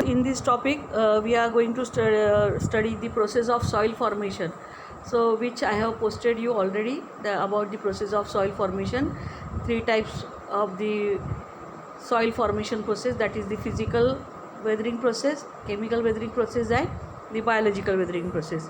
In this topic, we are going to study the process of soil formation. So, which I have posted you already about the process of soil formation. Three types of the soil formation process, that is the physical weathering process, chemical weathering process, and the biological weathering process.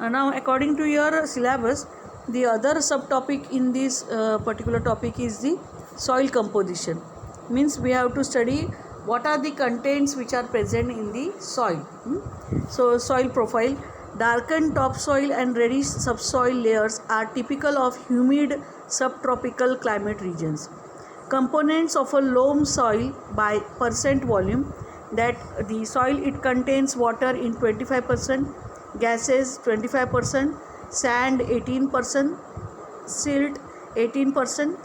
Now, according to your syllabus, the other subtopic in this particular topic is the soil composition. Means we have to study what are the contents which are present in the soil. So, soil profile. Darkened topsoil and reddish subsoil layers are typical of humid subtropical climate regions. Components of a loam soil by percent volume, that the soil, it contains water in 25%, gases 25%, sand 18%, silt 18%,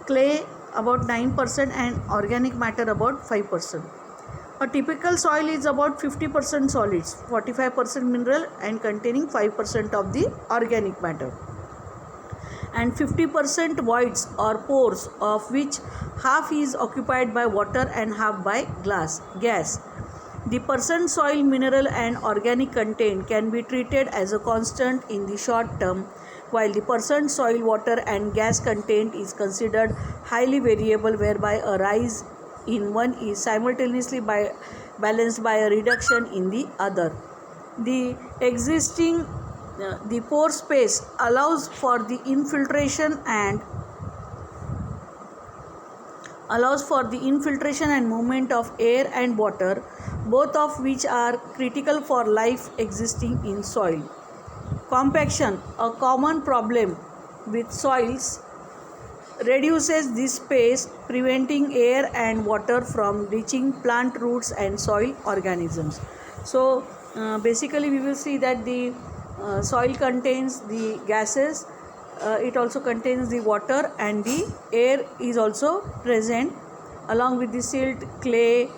clay about 9%, and organic matter about 5%. A typical soil is about 50% solids, 45% mineral, and containing 5% of the organic matter, and 50% voids or pores, of which half is occupied by water and half by gas. The percent soil mineral and organic content can be treated as a constant in the short term, while the percent soil water and gas content is considered highly variable, whereby a rise in one is simultaneously balanced by a reduction in the other. The pore space allows for the infiltration and movement of air and water, both of which are critical for life existing in soil. Compaction, a common problem with soils, reduces this space, preventing air and water from reaching plant roots and soil organisms. So, basically we will see that the soil contains the gases, it also contains the water, and the air is also present, along with the silt, clay,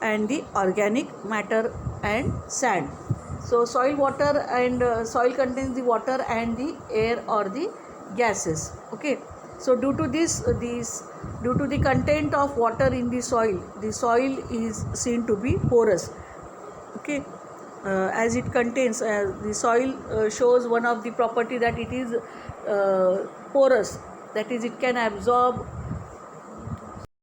and the organic matter and sand. So, soil contains the water and the air or the gases. Okay. So, due to the content of water in the soil is seen to be porous. Okay. As it contains, the soil shows one of the property, that it is porous, that is, it can absorb